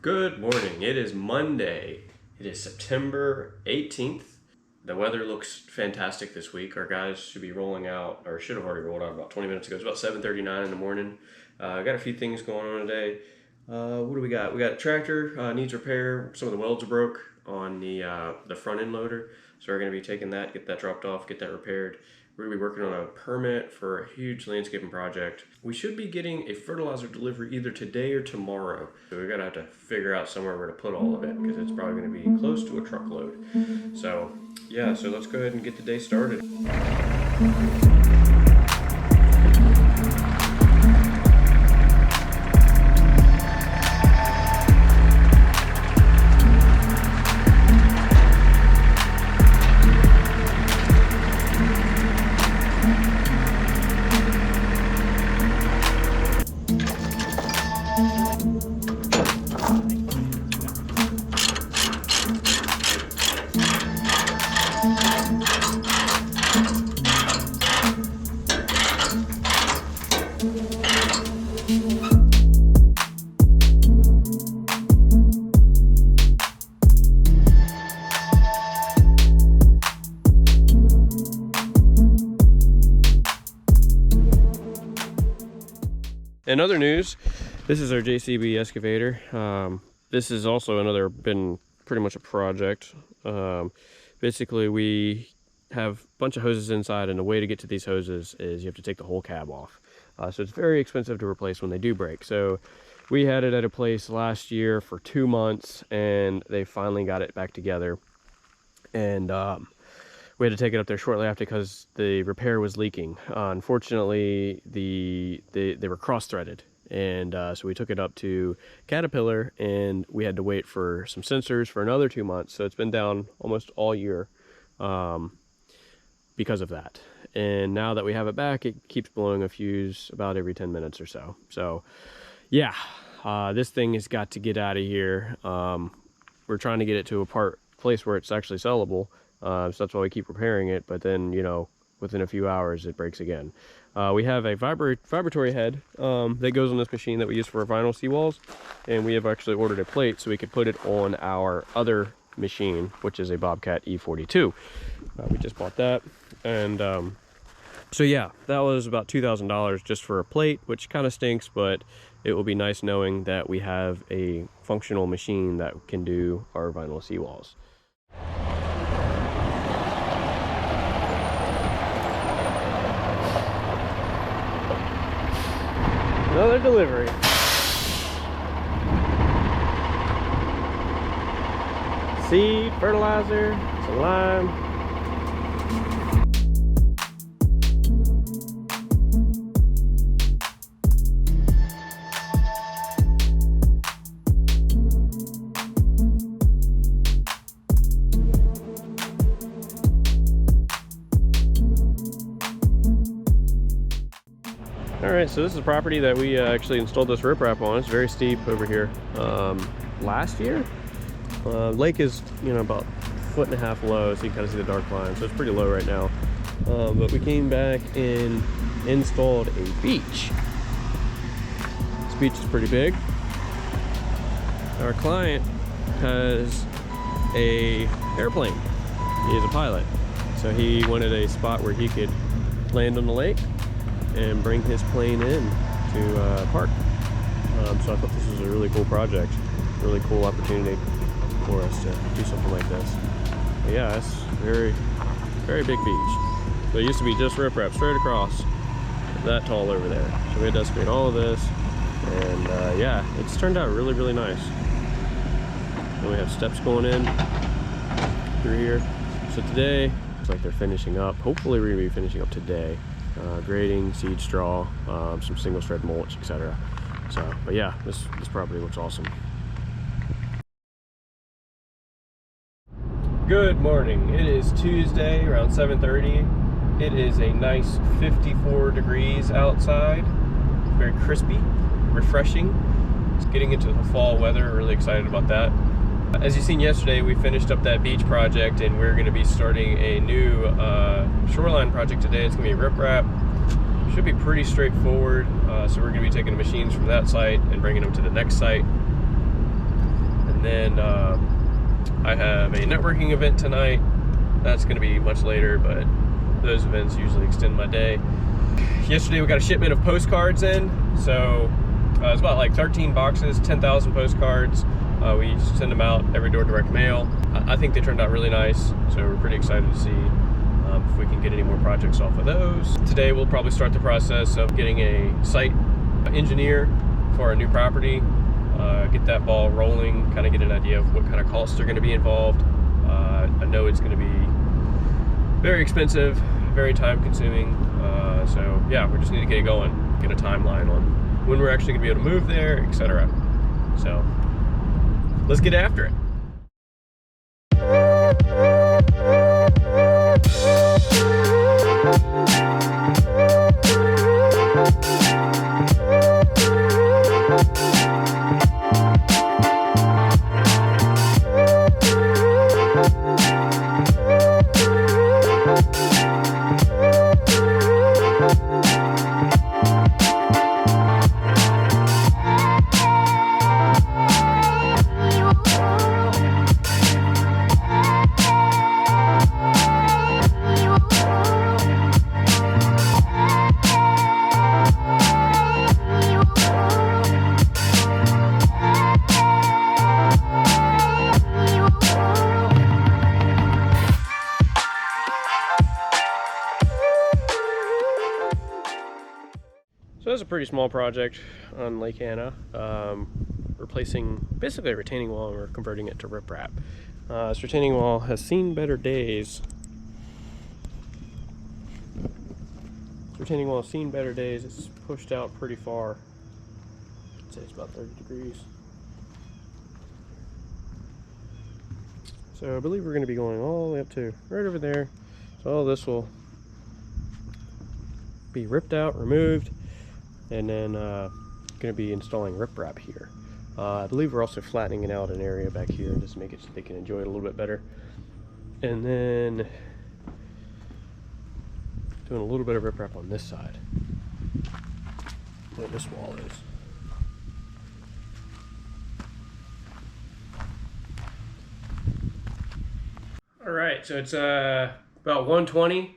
Good morning. It is Monday. It is September 18th. The weather looks fantastic this week. Our guys should be rolling out, or should have already rolled out about 20 minutes ago. It's about 7:39 in the morning. Got a few things going on today. What do we got? We got a tractor needs repair. Some of the welds are broke on the front end loader. So we're going to be taking that, get that dropped off, get that repaired. We're going to be working on a permit for a huge landscaping project. We should be getting a fertilizer delivery either today or tomorrow. So we're going to have to figure out somewhere where to put all of it because it's probably going to be close to a truckload. So yeah, so let's go ahead and get the day started. In other news, this is our JCB excavator. This is also been pretty much a project. Basically, we have a bunch of hoses inside, and the way to get to these hoses is you have to take the whole cab off. So it's very expensive to replace when they do break. So we had it at a place last year for 2 months, and they finally got it back together. And we had to take it up there shortly after because the repair was leaking. Unfortunately, they were cross-threaded, and so we took it up to Caterpillar, and we had to wait for some sensors for another 2 months. So it's been down almost all year because of that. And now that we have it back, it keeps blowing a fuse about every 10 minutes or so. So yeah, this thing has got to get out of here. We're trying to get it to a place where it's actually sellable. So that's why we keep repairing it, but then, within a few hours it breaks again. We have a vibratory head that goes on this machine that we use for our vinyl seawalls, and we have actually ordered a plate so we could put it on our other machine, which is a Bobcat E42. We just bought that, and so yeah, that was about $2,000 just for a plate, which kind of stinks, but it will be nice knowing that we have a functional machine that can do our vinyl seawalls. Another delivery. Seed, fertilizer, some lime. Alright, so this is a property that we actually installed this riprap on. It's very steep over here. Last year, lake is about 1.5 feet low, so you can kind of see the dark line, so it's pretty low right now. But we came back and installed a beach. This beach is pretty big. Our client has a airplane. He is a pilot, so he wanted a spot where he could land on the lake and bring his plane in to park. So I thought this was a really cool project, really cool opportunity for us to do something like this. But yeah, it's very, very big beach. So it used to be just riprap straight across, that tall over there. So we had to excavate all of this, and yeah, it's turned out really, really nice. And we have steps going in through here. So today, looks like they're finishing up. Hopefully we're gonna be finishing up today. Grading, seed straw, some single spread mulch, etc. So, but yeah, this property looks awesome. Good morning. It is Tuesday around 7:30. It is a nice 54 degrees outside. Very crispy, refreshing. It's getting into the fall weather. Really excited about that. As you've seen yesterday, we finished up that beach project, and we're going to be starting a new shoreline project today. It's going to be riprap. Should be pretty straightforward. So we're going to be taking the machines from that site and bringing them to the next site. And then I have a networking event tonight. That's going to be much later, but those events usually extend my day. Yesterday we got a shipment of postcards in, so it's about like 13 boxes, 10,000 postcards. We send them out every door direct mail. I think they turned out really nice, so we're pretty excited to see if we can get any more projects off of those. Today we'll probably start the process of getting a site engineer for our new property, get that ball rolling, kind of get an idea of what kind of costs are going to be involved. I know it's going to be very expensive, very time consuming, so yeah, we just need to get it going, get a timeline on when we're actually going to be able to move there, etc. So let's get after it. So that's a pretty small project on Lake Anna, replacing basically a retaining wall, and we're converting it to riprap. This retaining wall has seen better days. This retaining wall has seen better days. It's pushed out pretty far. I'd say it's about 30 degrees. So I believe we're going to be going all the way up to right over there. So all this will be ripped out, removed, and then going to be installing riprap here. I believe we're also flattening out an area back here just to make it so they can enjoy it a little bit better. And then doing a little bit of riprap on this side where this wall is. All right, so it's about 1:20.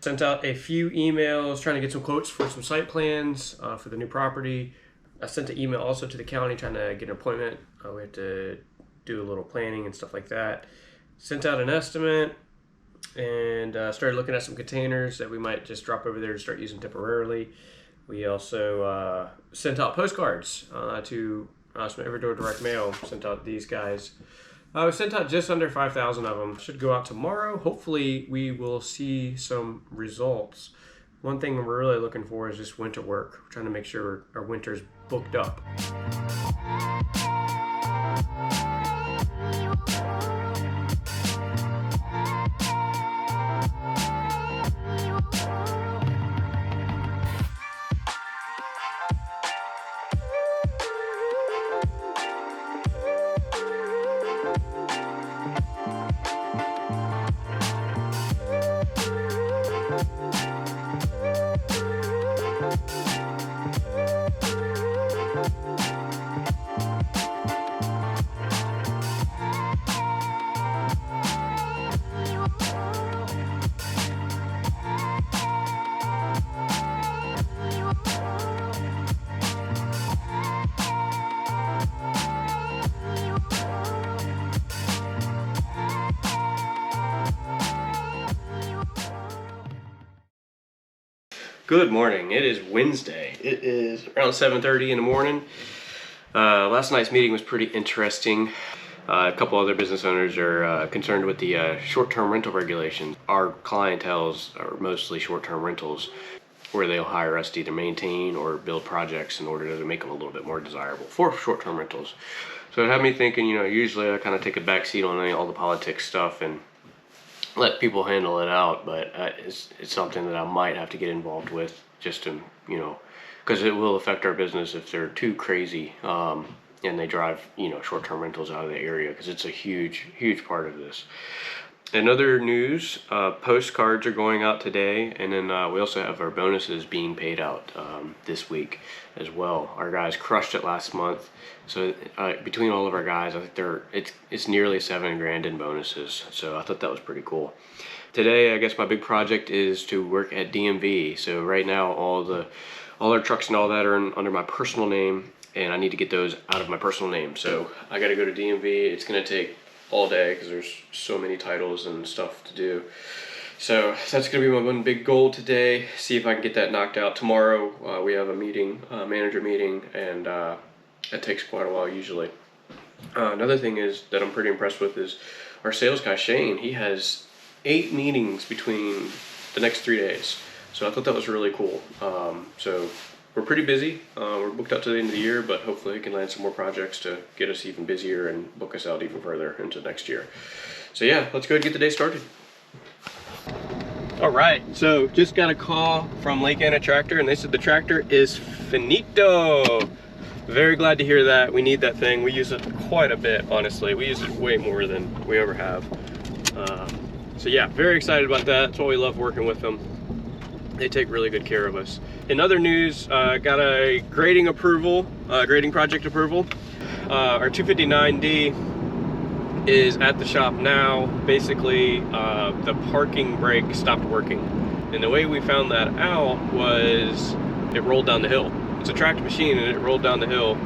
Sent out a few emails trying to get some quotes for some site plans for the new property. I sent an email also to the county trying to get an appointment. We had to do a little planning and stuff like that. Sent out an estimate and started looking at some containers that we might just drop over there to start using temporarily. We also sent out postcards to some Every Door Direct Mail. Sent out these guys. We sent out just under 5,000 of them. Should go out tomorrow. Hopefully we will see some results. One thing we're really looking for is just winter work. We're trying to make sure our winter's booked up. Good morning. It is Wednesday. It is around 7:30 in the morning. Last night's meeting was pretty interesting. A couple other business owners are concerned with the short-term rental regulations. Our clientels are mostly short-term rentals where they'll hire us to either maintain or build projects in order to make them a little bit more desirable for short-term rentals. So it had me thinking, usually I kind of take a back seat on all the politics stuff and let people handle it out, but it's something that I might have to get involved with just to, because it will affect our business if they're too crazy and they drive, short-term rentals out of the area, because it's a huge part of this. In other news, postcards are going out today, and then we also have our bonuses being paid out this week as well. Our guys crushed it last month, so between all of our guys, I think it's nearly $7 grand in bonuses. So I thought that was pretty cool. Today, I guess my big project is to work at DMV. So right now, all our trucks and all that are under my personal name, and I need to get those out of my personal name. So I got to go to DMV. It's gonna take all day because there's so many titles and stuff to do. So that's gonna be my one big goal today. See if I can get that knocked out. Tomorrow we have a meeting, manager meeting, and it takes quite a while usually. Another thing is that I'm pretty impressed with is our sales guy Shane. He has 8 meetings between the next 3 days. So I thought that was really cool. So we're pretty busy. We're booked out to the end of the year, but hopefully we can land some more projects to get us even busier and book us out even further into next year. So yeah, let's go ahead and get the day started. All right, so just got a call from Lake Anna Tractor, and they said the tractor is finito. Very glad to hear that. We need that thing. We use it quite a bit, honestly. We use it way more than we ever have. So yeah, very excited about that. That's why we love working with them. They take really good care of us. In other news, got a grading approval, grading project approval. Our 259D is at the shop now. Basically, the parking brake stopped working. And the way we found that out was it rolled down the hill. It's a tracked machine, and it rolled down the hill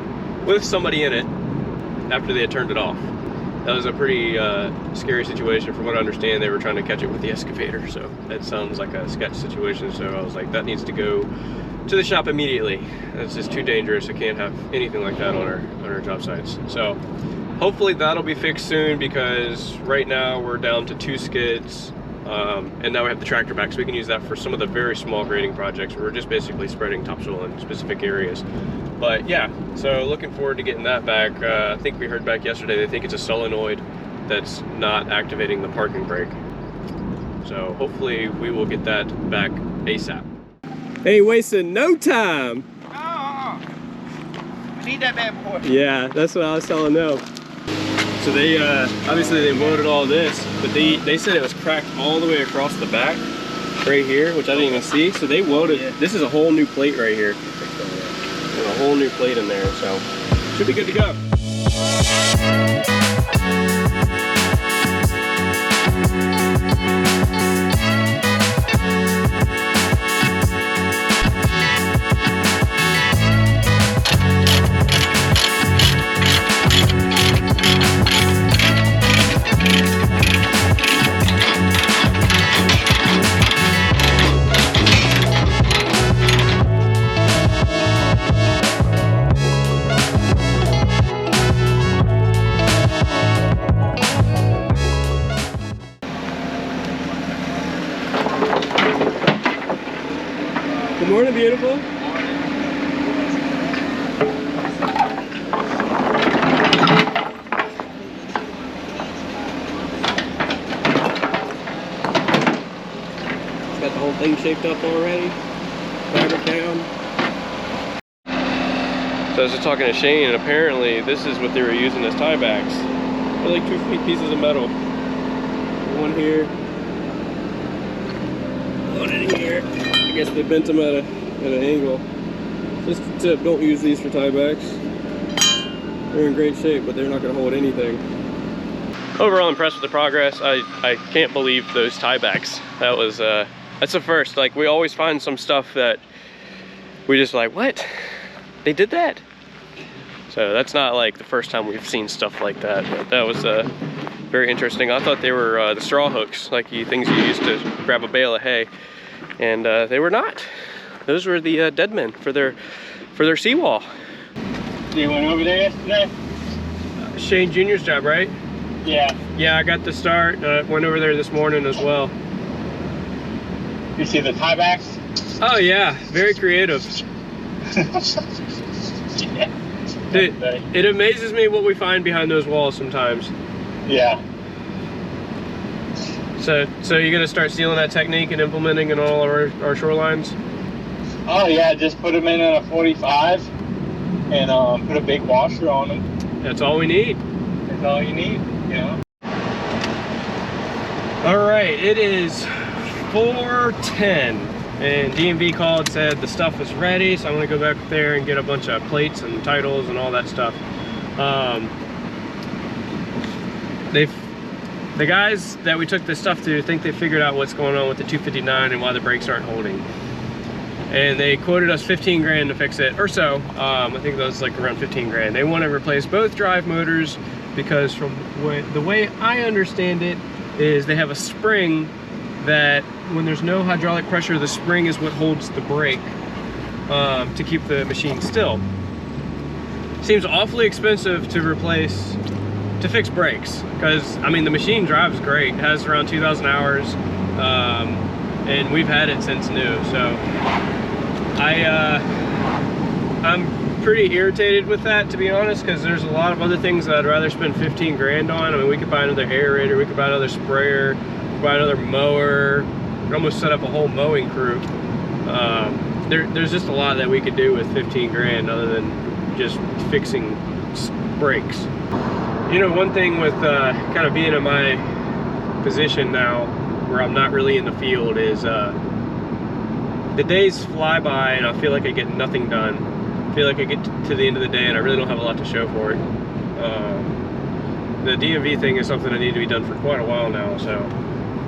with somebody in it after they had turned it off. That was a pretty scary situation. From what I understand, they were trying to catch it with the excavator, so that sounds like a sketch situation. So I was like, that needs to go to the shop immediately. That's just too dangerous. I can't have anything like that on our job sites. So hopefully that'll be fixed soon, because right now we're down to 2 skids, and now we have the tractor back, so we can use that for some of the very small grading projects where we're just basically spreading topsoil in specific areas. But yeah, so looking forward to getting that back. I think we heard back yesterday, they think it's a solenoid that's not activating the parking brake. So hopefully we will get that back ASAP. Ain't wasting no time. Oh, I need that bad boy. Yeah, that's what I was telling them. So they, obviously they welded all this, but they said it was cracked all the way across the back, right here, which I didn't even see. So they welded, this is a whole new plate right here. There's a whole new plate in there, so should be good to go. Good morning, beautiful. Got the whole thing shaped up already. Fabric down. So I was just talking to Shane, and apparently this is what they were using as tie backs. They're like 2 pieces of metal. One here. One in here. I guess they bent them at an angle. Just a tip, don't use these for tie backs. They're in great shape, but they're not going to hold anything. Overall impressed with the progress. I can't believe those tie backs. That was that's a first. Like, we always find some stuff that we just like, what? They did that? So that's not like the first time we've seen stuff like that. But that was very interesting. I thought they were the straw hooks, like things you use to grab a bale of hay, and they were not. Those were the dead men for their seawall. You went over there yesterday? Shane Jr.'s job, right? Yeah. Yeah, I got the start. Went over there this morning as well. You see the tiebacks? Oh yeah, very creative. Yeah. It amazes me what we find behind those walls sometimes. Yeah. So you're gonna start stealing that technique and implementing in all of our shorelines? Oh yeah, just put them in a 45 and put a big washer on them. That's all we need. That's all you need, you know. All right, it is 4:10 and DMV called, said the stuff was ready, so I'm gonna go back there and get a bunch of plates and titles and all that stuff. The guys that we took this stuff to think they figured out what's going on with the 259 and why the brakes aren't holding. And they quoted us 15 grand to fix it, or so. I think that was like around 15 grand. They want to replace both drive motors because from the way I understand it is they have a spring that when there's no hydraulic pressure, the spring is what holds the brake to keep the machine still. Seems awfully expensive to fix brakes, because I mean the machine drives great. It has around 2,000 hours, and we've had it since new. So I'm pretty irritated with that, to be honest, because there's a lot of other things that I'd rather spend 15 grand on. I mean, we could buy another aerator, we could buy another sprayer, buy another mower. We could almost set up a whole mowing crew. There's just a lot that we could do with 15 grand other than just fixing brakes. You know, one thing with kind of being in my position now where I'm not really in the field is the days fly by and I feel like I get nothing done. I feel like I get to the end of the day and I really don't have a lot to show for it. The DMV thing is something that needs to be done for quite a while now, so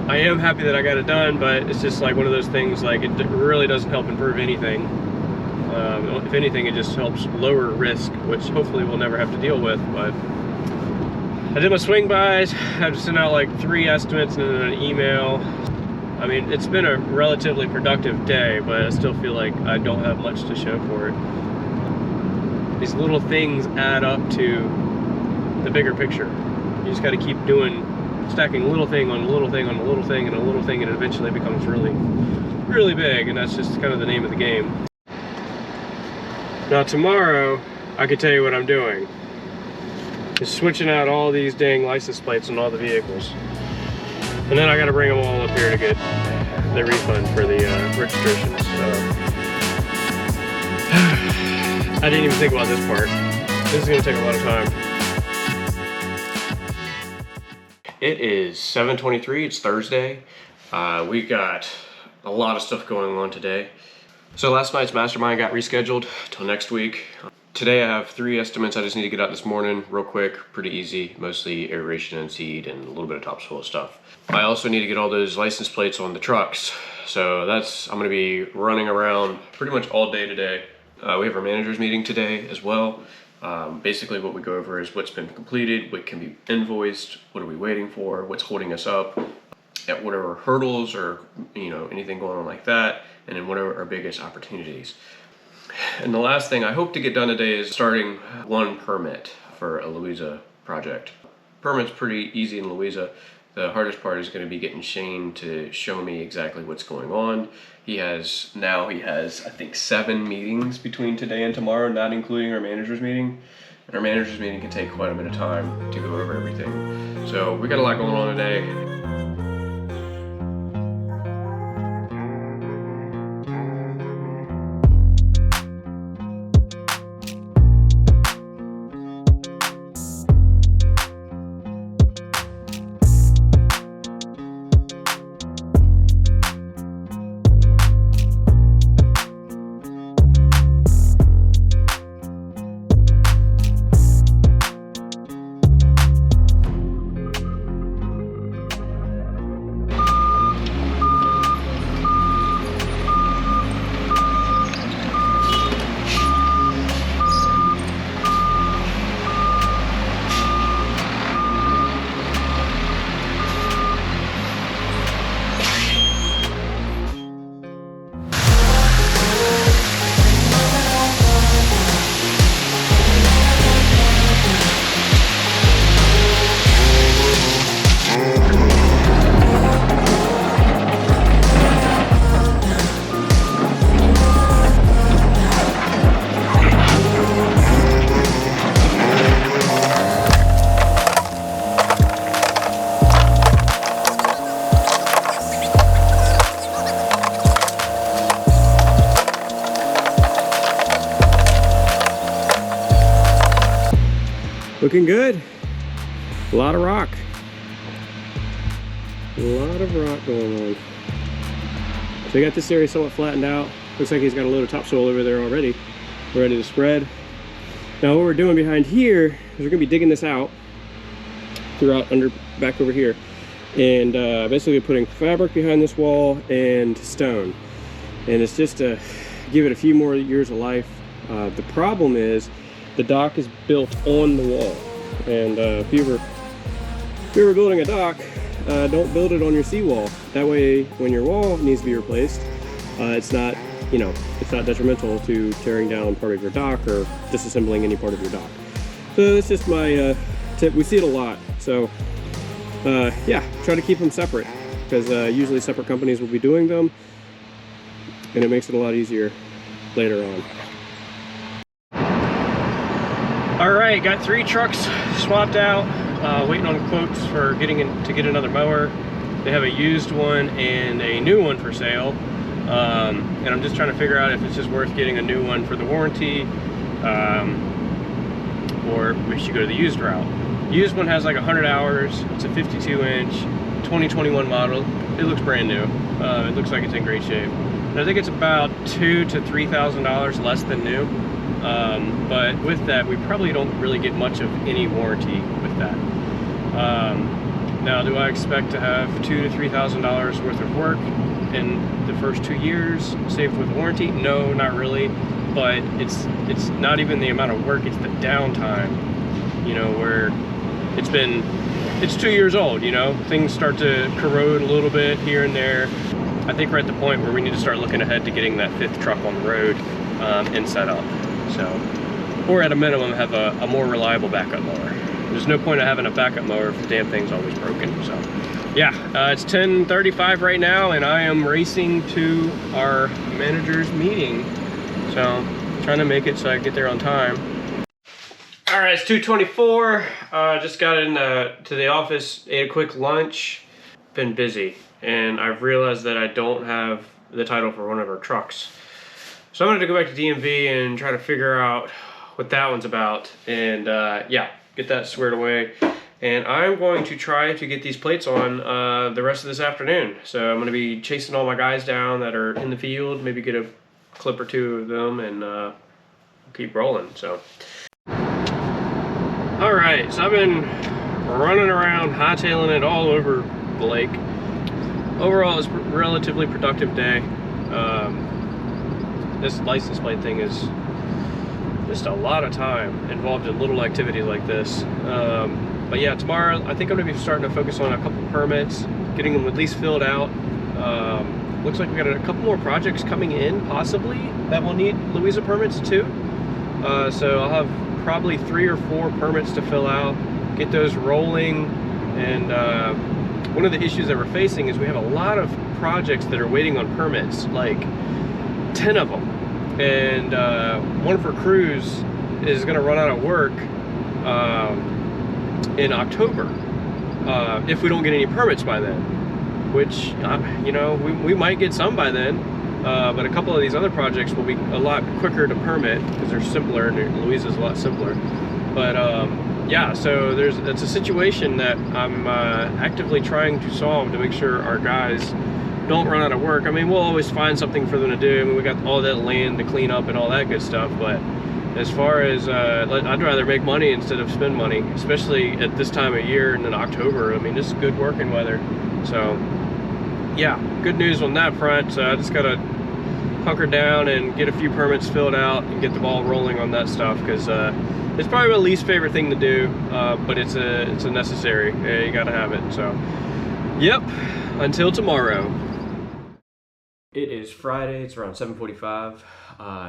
I am happy that I got it done, but it's just like one of those things, like it really doesn't help improve anything. If anything, it just helps lower risk, which hopefully we'll never have to deal with. But I did my swing bys. I had to send out like 3 estimates and then an email. I mean, it's been a relatively productive day, but I still feel like I don't have much to show for it. These little things add up to the bigger picture. You just got to keep stacking a little thing on a little thing on a little thing and a little thing, and it eventually becomes really, really big, and that's just kind of the name of the game. Now tomorrow, I can tell you what I'm doing. Is switching out all these dang license plates on all the vehicles. And then I gotta bring them all up here to get the refund for the registrations. So I didn't even think about this part. This is gonna take a lot of time. It is 7:23, it's Thursday. We got a lot of stuff going on today. So last night's mastermind got rescheduled till next week. Today I have 3 estimates I just need to get out this morning, real quick, pretty easy, mostly aeration and seed and a little bit of topsoil stuff. I also need to get all those license plates on the trucks. So I'm gonna be running around pretty much all day today. We have our managers meeting today as well. Basically what we go over is what's been completed, what can be invoiced, what are we waiting for, what's holding us up, at whatever hurdles or anything going on like that, and then whatever our biggest opportunities. And the last thing I hope to get done today is starting 1 permit for a Louisa project. Permit's pretty easy in Louisa. The hardest part is going to be getting Shane to show me exactly what's going on. He has, I think, 7 meetings between today and tomorrow, not including our managers meeting. And our managers meeting can take quite a bit of time to go over everything. So we got a lot going on today. Looking good. A lot of rock. A lot of rock going on. So we got this area somewhat flattened out. Looks like he's got a load of topsoil over there already. We're ready to spread. Now what we're doing behind here is we're gonna be digging this out throughout back over here. And basically putting fabric behind this wall and stone. And it's just to give it a few more years of life. The problem is the dock is built on the wall. And if you were building a dock, don't build it on your seawall. That way, when your wall needs to be replaced, it's not, you know, it's not detrimental to tearing down part of your dock or disassembling any part of your dock. So that's just my tip. We see it a lot. So yeah, try to keep them separate, because usually separate companies will be doing them, and it makes it a lot easier later on. All right, got 3 trucks swapped out. Waiting on quotes for to get another mower. They have a used one and a new one for sale, and I'm just trying to figure out if it's just worth getting a new one for the warranty, or we should go to the used route. Used one has like 100 hours. It's a 52-inch 2021 model. It looks brand new. It looks like it's in great shape. And I think it's about $2,000 to $3,000 less than new. But with that, we probably don't really get much of any warranty with that. Now, do I expect to have $2,000 to $3,000 worth of work in the first 2 years saved with warranty? No, not really. But it's not even the amount of work; it's the downtime. You know, where it's 2 years old. You know, things start to corrode a little bit here and there. I think we're at the point where we need to start looking ahead to getting that 5th truck on the road and set up. So, or at a minimum, have a more reliable backup mower. There's no point of having a backup mower if the damn thing's always broken. So, yeah, it's 10:35 right now, and I am racing to our manager's meeting. So, trying to make it so I get there on time. All right, it's 2:24. Just got to the office, ate a quick lunch. Been busy, and I've realized that I don't have the title for one of our trucks. So I'm going to go back to DMV and try to figure out what that one's about, and yeah, get that squared away. And I'm going to try to get these plates on the rest of this afternoon. So I'm going to be chasing all my guys down that are in the field, maybe get a clip or 2 of them, and keep rolling. So, all right, so I've been running around, hightailing it all over the lake. Overall, it's a relatively productive day. This license plate thing is just a lot of time involved in little activity like this. But yeah, tomorrow I think I'm going to be starting to focus on a couple permits, getting them at least filled out. Looks like we got a couple more projects coming in, possibly, that will need Louisa permits too. So I'll have probably 3 or 4 permits to fill out, get those rolling. And one of the issues that we're facing is we have a lot of projects that are waiting on permits, like 10 of them, and one of our crews is going to run out of work in October if we don't get any permits by then, which you know, we might get some by then, but a couple of these other projects will be a lot quicker to permit because they're simpler, and Louisa's a lot simpler. But yeah, so it's a situation that I'm actively trying to solve to make sure our guys don't run out of work. I mean, we'll always find something for them to do. I mean, we got all that land to clean up and all that good stuff, but as far as I'd rather make money instead of spend money, especially at this time of year and in October. I mean, this is good working weather. So yeah, good news on that front. So I just gotta hunker down and get a few permits filled out and get the ball rolling on that stuff, because it's probably my least favorite thing to do, but it's a necessary. You gotta have it. So yep, until tomorrow. It is Friday. It's around 7:45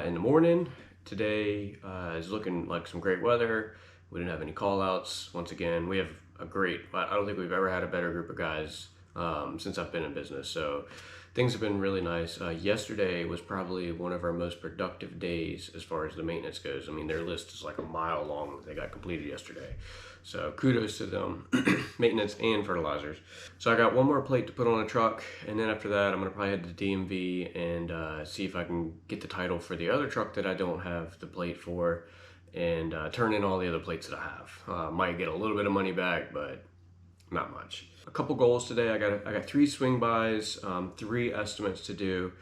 in the morning. Today is looking like some great weather. We didn't have any call outs. Once again, we have I don't think we've ever had a better group of guys since I've been in business. So things have been really nice. Yesterday was probably one of our most productive days as far as the maintenance goes. I mean, their list is like a mile long that they got completed yesterday. So kudos to them, maintenance and fertilizers. So I got one more plate to put on a truck, and then after that, I'm gonna probably head to DMV and see if I can get the title for the other truck that I don't have the plate for, and turn in all the other plates that I have. Might get a little bit of money back, but not much. A couple goals today. I got 3 swing bys, 3 estimates to do.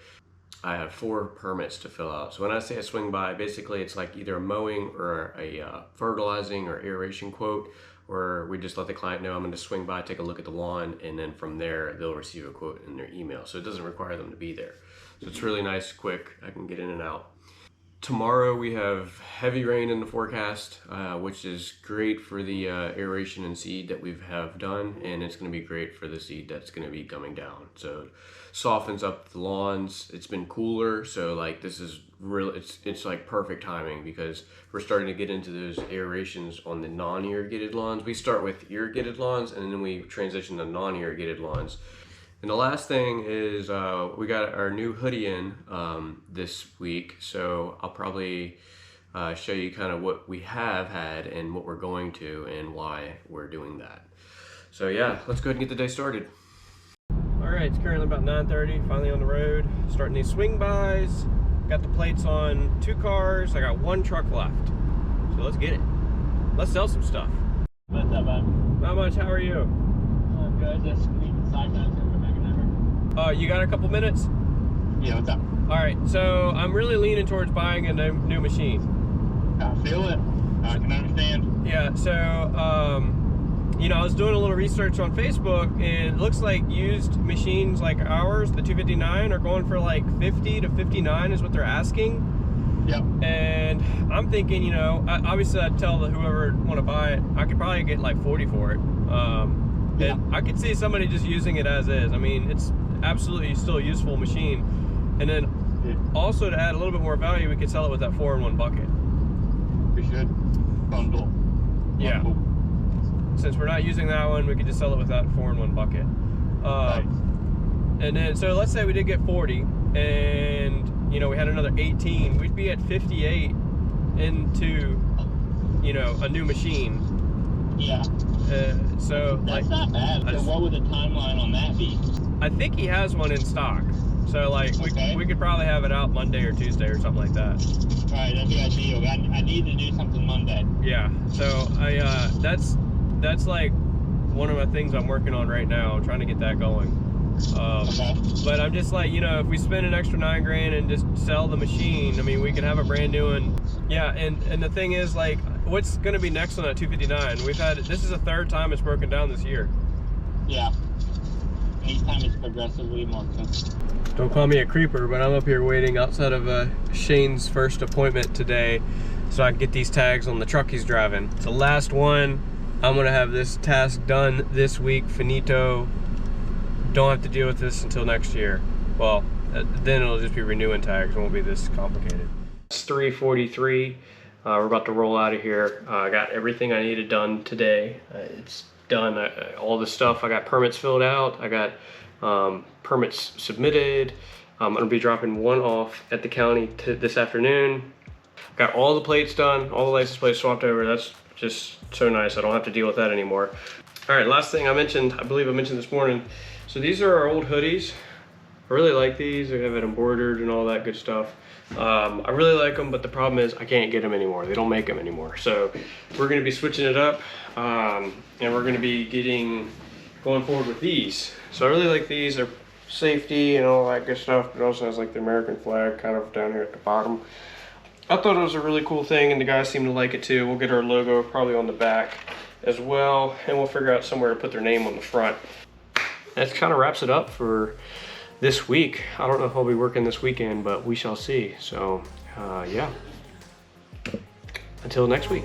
I have 4 permits to fill out. So when I say a swing by, basically it's like either a mowing or a fertilizing or aeration quote, where we just let the client know I'm going to swing by, take a look at the lawn, and then from there they'll receive a quote in their email. So it doesn't require them to be there. So it's really nice, quick. I can get in and out. Tomorrow we have heavy rain in the forecast, which is great for the aeration and seed that we have done, and it's going to be great for the seed that's going to be coming down. So it softens up the lawns. It's been cooler, so like this is really it's like perfect timing, because we're starting to get into those aerations on the non-irrigated lawns. We start with irrigated lawns and then we transition to non-irrigated lawns. And the last thing is we got our new hoodie in this week, so I'll probably show you kind of what we have had and what we're going to and why we're doing that. So yeah, let's go ahead and get the day started. All right, it's currently about 9:30, finally on the road, starting these swing bys. Got the plates on 2 cars, I got 1 truck left. So let's get it. Let's sell some stuff. What's up, bud? Not much, how are you? I'm good, just meeting side guys here for Megan Ever. You got a couple minutes? Yeah, what's up? All right, so I'm really leaning towards buying a new machine. I feel it. I can understand. Yeah, so, you know, I was doing a little research on Facebook, and it looks like used machines like ours, the 259, are going for like 50 to 59 is what they're asking. Yep. And I'm thinking, you know, obviously I'd tell whoever would want to buy it, I could probably get like 40 for it. And I could see somebody just using it as is. I mean, it's absolutely still a useful machine. And then also to add a little bit more value, we could sell it with that 4-in-1 bucket. We should bundle. Yeah. Since we're not using that one, we could just sell it with that 4-in-1 bucket. Nice. And then, so let's say we did get 40, and you know we had another 18, we'd be at 58 into, you know, a new machine. Yeah. So that's like, not bad. So what would the timeline on that be? I think he has one in stock. So like we could probably have it out Monday or Tuesday or something like that. All right, that'd be ideal. I need to do something Monday. Yeah. So that's like one of my things I'm working on right now. I'm trying to get that going. Okay. But I'm just like, you know, if we spend an extra $9 grand and just sell the machine, I mean, we can have a brand new one. Yeah, and the thing is, like, what's going to be next on that 259? This is the 3rd time it's broken down this year. Yeah. Each time it's progressively more expensive. Don't call me a creeper, but I'm up here waiting outside of Shane's first appointment today so I can get these tags on the truck he's driving. It's the last one. I'm going to have this task done this week, finito. Don't have to deal with this until next year. Well, then it'll just be renewing tags. It won't be this complicated. It's 3:43. We're about to roll out of here. I got everything I needed done today. It's done. All the stuff. I got permits filled out. I got permits submitted. I'm going to be dropping 1 off at the county this afternoon. Got all the plates done. All the license plates swapped over. That's just so nice. I don't have to deal with that anymore. All right, last thing I believe I mentioned this morning. So these are our old hoodies. I really like these. They have it embroidered and all that good stuff. I really like them, but the problem is I can't get them anymore. They don't make them anymore. So we're going to be switching it up, and we're going to be going forward with these. So I really like these. They're safety and all that good stuff, but it also has like the American flag kind of down here at the bottom. I thought it was a really cool thing, and the guys seem to like it too. We'll get our logo probably on the back as well, and we'll figure out somewhere to put their name on the front. That kind of wraps it up for this week. I don't know if I'll be working this weekend, but we shall see. So, yeah. Until next week.